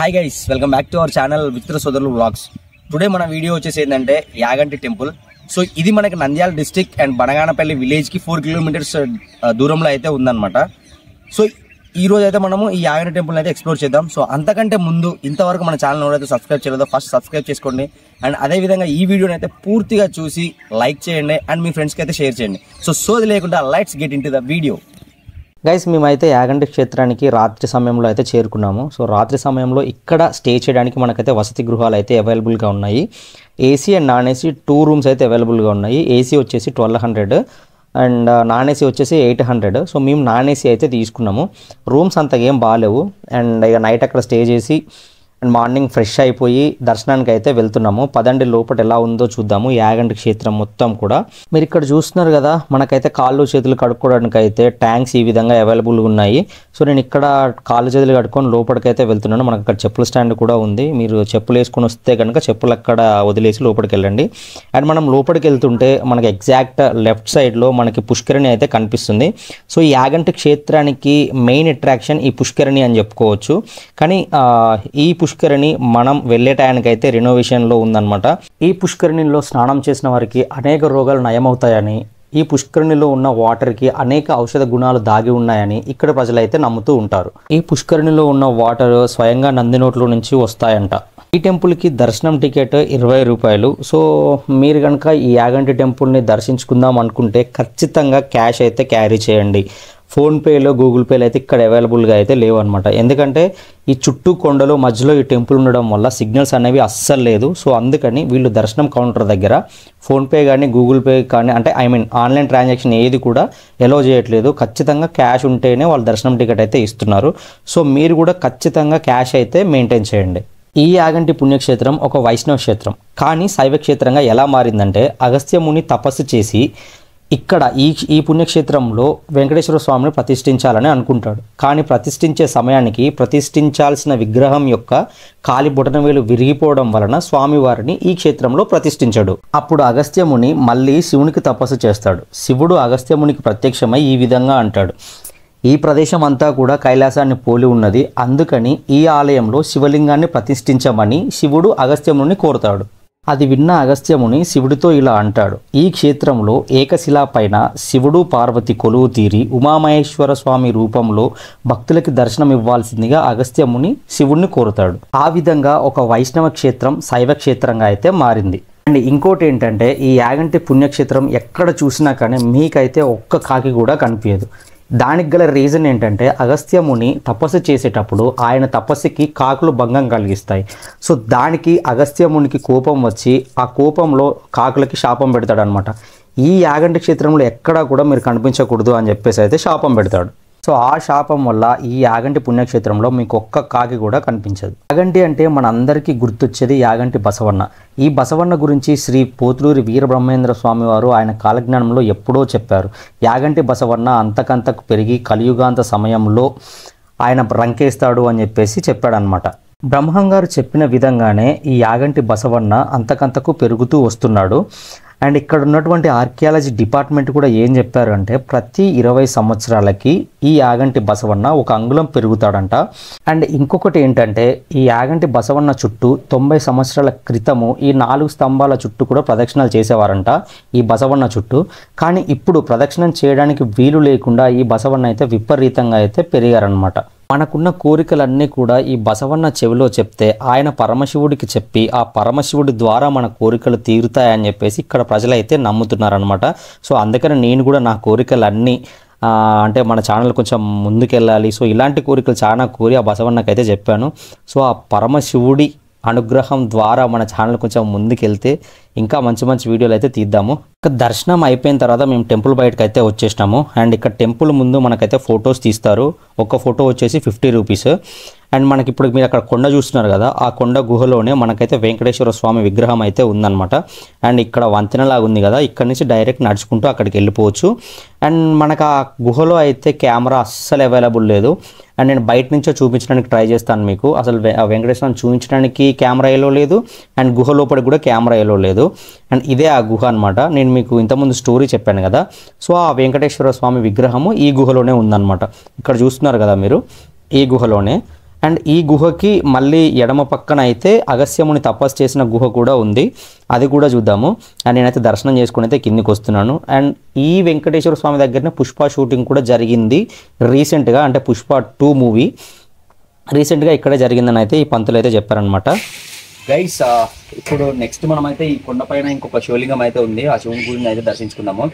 Hi guys, welcome back to our channel మిత్ర సోదరులు vlogs. Today మన వీడియో వచ్చేసి ఏంటంటే యాగంటి టెంపుల్. సో ఇది మనకి Nandyal district and Banaganapalli village కి 4 కిలోమీటర్స్ దూరంలో అయితే ఉందన్నమాట. సో ఈ రోజు అయితే మనము ఈ యాగంటి టెంపుల్ అయితే ఎక్స్ప్లోర్ చేద్దాం. సో అంతకంటే ముందు ఇంతవరకు మన ఛానల్ ఎవరైతే సబ్స్క్రైబ్ చేయలేదో ఫస్ట్ సబ్స్క్రైబ్ చేసుకోండి. అండ్ అదే విధంగా ఈ వీడియోని అయితే పూర్తిగా చూసి లైక్ చేయండి అండ్ మీ ఫ్రెండ్స్కి అయితే షేర్ చేయండి. సో సోది లేకుండా let's get in to the video. Guys, మేమైతే యాగంటి క్షేత్రానికి రాత్రి సమయంలో అయితే చేరుకున్నాము. సో రాత్రి సమయంలో ఇక్కడ స్టే చేయడానికి మనకైతే వసతి గృహాలు అయితే అవైలబుల్గా ఉన్నాయి. AC and non AC 2 rooms అయితే అవైలబుల్గా ఉన్నాయి. ఏసీ వచ్చేసి 1200 అండ్ నాన్ ఏసీ వచ్చేసి 800. సో మేము నాన్ ఏసీ అయితే తీసుకున్నాము. రూమ్స్ అంతగా ఏం బాగాలేవు. అండ్ ఇక నైట్ అక్కడ స్టే చేసి అండ్ మార్నింగ్ ఫ్రెష్ అయిపోయి దర్శనానికి అయితే వెళ్తున్నాము. పదండి లోపల ఎలా ఉందో చూద్దాము. యాగంటి క్షేత్రం మొత్తం కూడా మీరు ఇక్కడ చూస్తున్నారు కదా, మనకైతే కాళ్ళు చేతులు కడుక్కోవడానికి అయితే ట్యాంక్స్ ఈ విధంగా అవైలబుల్గా ఉన్నాయి. సో నేను ఇక్కడ కాళ్ళు చేతులు కడుక్కొని లోపలికైతే వెళ్తున్నాను. మనకు అక్కడ చెప్పుల స్టాండ్ కూడా ఉంది. మీరు చెప్పులు వేసుకొని వస్తే కనుక చెప్పులు అక్కడ వదిలేసి లోపలికి వెళ్ళండి. అండ్ మనం లోపలికి వెళ్తుంటే మనకి ఎగ్జాక్ట్ లెఫ్ట్ సైడ్లో మనకి పుష్కరిణి అయితే కనిపిస్తుంది. సో ఈ యాగంటి క్షేత్రానికి మెయిన్ అట్రాక్షన్ ఈ పుష్కరిణి అని చెప్పుకోవచ్చు. కానీ ఈ పుష్కరిణి మనం వెళ్ళే టయానికి అయితే రెనోవేషన్లో ఉందన్నమాట. ఈ పుష్కరిణిలో స్నానం చేసిన వారికి అనేక రోగాలు నయమవుతాయని, ఈ పుష్కరిణిలో ఉన్న వాటర్కి అనేక ఔషధ గుణాలు దాగి ఉన్నాయని ఇక్కడ ప్రజలైతే నమ్ముతూ ఉంటారు. ఈ పుష్కరిణిలో ఉన్న వాటర్ స్వయంగా నంది నోట్లో నుంచి వస్తాయంట. ఈ టెంపుల్కి దర్శనం టికెట్ 20 రూపాయలు. సో మీరు కనుక ఈ యాగంటి టెంపుల్ని దర్శించుకుందాం అనుకుంటే ఖచ్చితంగా క్యాష్ అయితే క్యారీ చేయండి. ఫోన్పేలో గూగుల్ పేలో అయితే ఇక్కడ అవైలబుల్గా అయితే లేవు అనమాట. ఎందుకంటే ఈ చుట్టూ కొండలో మధ్యలో ఈ టెంపుల్ ఉండడం వల్ల సిగ్నల్స్ అనేవి అస్సలు లేదు. సో అందుకని వీళ్ళు దర్శనం కౌంటర్ దగ్గర ఫోన్పే కానీ గూగుల్ పే కానీ అంటే ఆన్లైన్ ట్రాన్సాక్షన్ ఏది కూడా ఎలో చేయట్లేదు. ఖచ్చితంగా క్యాష్ ఉంటేనే వాళ్ళు దర్శనం టికెట్ అయితే ఇస్తున్నారు. సో మీరు కూడా ఖచ్చితంగా క్యాష్ అయితే మెయింటైన్ చేయండి. ఈ యాగంటి పుణ్యక్షేత్రం ఒక వైష్ణవ క్షేత్రం, కానీ శైవ క్షేత్రంగా ఎలా మారిందంటే అగస్త్య ముని తపస్సు చేసి ఇక్కడ ఈ పుణ్యక్షేత్రంలో వెంకటేశ్వర స్వామిని ప్రతిష్ఠించాలని అనుకుంటాడు. కానీ ప్రతిష్ఠించే సమయానికి ప్రతిష్ఠించాల్సిన విగ్రహం యొక్క కాలి బొటనవేలు విరిగిపోవడం వలన స్వామివారిని ఈ క్షేత్రంలో ప్రతిష్ఠించాడు. అప్పుడు అగస్త్యముని మళ్ళీ శివునికి తపస్సు చేస్తాడు. శివుడు అగస్త్యమునికి ప్రత్యక్షమై ఈ విధంగా అంటాడు, ఈ ప్రదేశం అంతా కూడా కైలాసాన్ని పోలి ఉన్నది, అందుకని ఈ ఆలయంలో శివలింగాన్ని ప్రతిష్ఠించమని శివుడు అగస్త్యముని కోరుతాడు. అది విన్న అగస్త్యముని శివుడితో ఇలా అంటాడు, ఈ క్షేత్రంలో ఏకశిలా పైన శివుడు పార్వతి కొలువు తీరి ఉమామహేశ్వర స్వామి రూపంలో భక్తులకి దర్శనం ఇవ్వాల్సిందిగా అగస్త్యముని శివుడిని కోరుతాడు. ఆ విధంగా ఒక వైష్ణవ క్షేత్రం శైవ క్షేత్రంగా అయితే మారింది. అండ్ ఇంకోటి ఏంటంటే ఈ యాగంటి పుణ్యక్షేత్రం ఎక్కడ చూసినా కానీ మీకైతే ఒక్క కాకి కూడా కనిపించదు. దానికి గల రీజన్ ఏంటంటే అగస్త్యముని తపస్సు చేసేటప్పుడు ఆయన తపస్సుకి కాకులు భంగం కలిగిస్తాయి. సో దానికి అగస్త్యమునికి కోపం వచ్చి ఆ కోపంలో కాకులకి శాపం పెడతాడు అనమాట. ఈ యాగంటి క్షేత్రంలో ఎక్కడా కూడా మీరు కనిపించకూడదు అని చెప్పేసి అయితే శాపం పెడతాడు. సో ఆ శాపం వల్ల ఈ యాగంటి పుణ్యక్షేత్రంలో మీకు ఒక్క కాకి కూడా కనిపించదు. యాగంటి అంటే మన అందరికీ గుర్తొచ్చేది యాగంటి బసవన్న. ఈ బసవన్న గురించి శ్రీ పోతులూరి వీరబ్రహ్మేంద్ర స్వామి వారు ఆయన కాలజ్ఞానంలో ఎప్పుడో చెప్పారు. యాగంటి బసవన్న అంతకంతకు పెరిగి కలియుగాంత సమయంలో ఆయన రంకేస్తాడు అని చెప్పేసి చెప్పాడనమాట. బ్రహ్మం గారు చెప్పిన విధంగానే ఈ యాగంటి బసవన్న అంతకంతకు పెరుగుతూ వస్తున్నాడు. అండ్ ఇక్కడ ఉన్నటువంటి ఆర్కియాలజీ డిపార్ట్మెంట్ కూడా ఏం చెప్పారు అంటే ప్రతి 20 సంవత్సరాలకి ఈ యాగంటి బసవన్న 1 అంగుళం పెరుగుతాడంట. అండ్ ఇంకొకటి ఏంటంటే ఈ యాగంటి బసవన్న చుట్టూ 90 సంవత్సరాల క్రితము ఈ 4 స్తంభాల చుట్టూ కూడా ప్రదక్షిణలు చేసేవారంట ఈ బసవన్న చుట్టూ. కానీ ఇప్పుడు ప్రదక్షిణం చేయడానికి వీలు లేకుండా ఈ బసవన్న అయితే విపరీతంగా అయితే పెరిగారనమాట. మనకున్న కోరికలన్నీ కూడా ఈ బసవన్న చెవిలో చెప్తే ఆయన పరమశివుడికి చెప్పి ఆ పరమశివుడి ద్వారా మన కోరికలు తీరుతాయని చెప్పేసి ఇక్కడ ప్రజలైతే నమ్ముతున్నారనమాట. సో అందుకని నేను కూడా నా కోరికలన్నీ అంటే మన ఛానల్ కొంచెం ముందుకెళ్ళాలి, సో ఇలాంటి కోరికలు చాలా కోరి ఆ బసవన్నకైతే చెప్పాను. సో ఆ పరమశివుడి అనుగ్రహం ద్వారా మన ఛానల్ కొంచెం ముందుకెళ్తే ఇంకా మంచి మంచి వీడియోలు అయితే తీద్దాము. దర్శనం అయిపోయిన తర్వాత మేము టెంపుల్ బయటకు అయితే వచ్చేసినాము. అండ్ ఇక్కడ టెంపుల్ ముందు మనకైతే ఫొటోస్ తీస్తారు. ఒక ఫోటో వచ్చేసి 50 రూపీస్. అండ్ మనకి ఇప్పుడు మీరు అక్కడ కొండ చూస్తున్నారు కదా, ఆ కొండ గుహలోనే మనకైతే వెంకటేశ్వర స్వామి విగ్రహం అయితే ఉందన్నమాట. అండ్ ఇక్కడ వంతెనలాగా ఉంది కదా, ఇక్కడ నుంచి డైరెక్ట్ నడుచుకుంటూ అక్కడికి వెళ్ళిపోవచ్చు. అండ్ మనకు ఆ గుహలో అయితే కెమెరా అస్సలు అవైలబుల్ లేదు. అండ్ నేను బయట నుంచో చూపించడానికి ట్రై చేస్తాను మీకు. అసలు వెంకటేశ్వరం చూపించడానికి కెమెరా ఎలో లేదు, అండ్ గుహ లోపలికి కూడా కెమెరా ఎలో లేదు. అండ్ ఇదే ఆ గుహ అనమాట. నేను మీకు ఇంతకుముందు స్టోరీ చెప్పాను కదా, సో ఆ వెంకటేశ్వర స్వామి విగ్రహము ఈ గుహలోనే ఉందన్నమాట. ఇక్కడ చూస్తున్నారు కదా మీరు, ఈ గుహలోనే. అండ్ ఈ గుహకి మళ్ళీ ఎడమ పక్కన అయితే అగస్త్యముని తపస్సు చేసిన గుహ కూడా ఉంది, అది కూడా చూద్దాము. అండ్ నేనైతే దర్శనం చేసుకుని అయితే కిందికి వస్తున్నాను. అండ్ ఈ వెంకటేశ్వర స్వామి దగ్గరనే పుష్ప షూటింగ్ కూడా జరిగింది రీసెంట్గా, అంటే పుష్ప 2 మూవీ రీసెంట్గా ఇక్కడే జరిగిందని అయితే ఈ పంతులు అయితే చెప్పారనమాట. గైస్ ఇప్పుడు నెక్స్ట్ మనం అయితే ఈ కొండపైన ఇంకొక శివలింగం అయితే ఉంది, ఆ శివుని గుడిని అయితే దర్శించుకుందాము.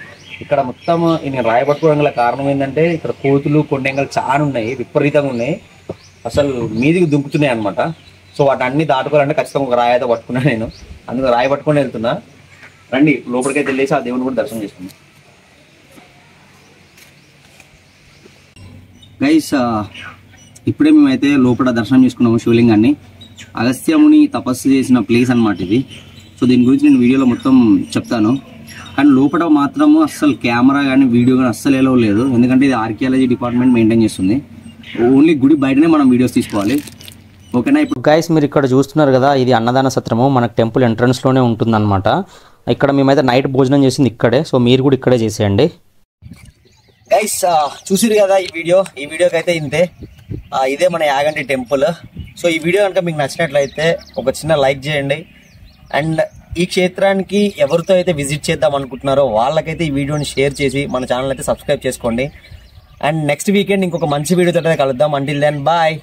ఇక్కడ మొత్తం నేను రాయబట్టుకోవడం గల కారణం ఏంటంటే ఇక్కడ కోతులు కొండెంగలు చాలా ఉన్నాయి, విపరీతంగా ఉన్నాయి, అసలు మీదికి దుంకుతున్నాయి అనమాట. సో వాటి అన్ని దాటుకోవాలంటే ఖచ్చితంగా ఒక రాయి అయితే పట్టుకున్నా నేను, అందుకు రాయి పట్టుకొని వెళ్తున్నా. రండి లోపలికైతే వెళ్ళేసి ఆ దేవుని కూడా దర్శనం చేసుకున్నాం. గైస్ ఇప్పుడే మేమైతే లోపల దర్శనం చేసుకున్నాము శివలింగాన్ని. అగస్త్యముని తపస్సు చేసిన ప్లేస్ అనమాట ఇది. సో దీని గురించి నేను వీడియోలో మొత్తం చెప్తాను. కానీ లోపల మాత్రము అస్సలు కెమెరా కానీ వీడియో కానీ అస్సలు ఎలా లేదు, ఎందుకంటే ఇది ఆర్కియాలజీ డిపార్ట్మెంట్ మెయింటైన్ చేస్తుంది. ఓన్లీ గుడి బయటనే మనం వీడియోస్ తీసుకోవాలి, ఓకేనా. ఇప్పుడు గైస్ మీరు ఇక్కడ చూస్తున్నారు కదా, ఇది అన్నదాన సత్రము, మనకు టెంపుల్ ఎంట్రన్స్లోనే ఉంటుందన్నమాట. ఇక్కడ మేమైతే నైట్ భోజనం చేసింది ఇక్కడే, సో మీరు కూడా ఇక్కడే చేసేయండి. గైస్ చూసిరు కదా ఈ వీడియోకి అయితే ఇంతే. ఇదే మన యాగంటి టెంపుల్. సో ఈ వీడియో కనుక మీకు నచ్చినట్లయితే ఒక చిన్న లైక్ చేయండి. అండ్ ఈ క్షేత్రానికి ఎవరితో అయితే విజిట్ చేద్దాం అనుకుంటున్నారో వాళ్ళకైతే ఈ వీడియోని షేర్ చేసి మన ఛానల్ అయితే సబ్స్క్రైబ్ చేసుకోండి. అండ్ నెక్స్ట్ వీకెండ్ ఇంకొక మంచి వీడియోతో కలుద్దాం. Until then bye.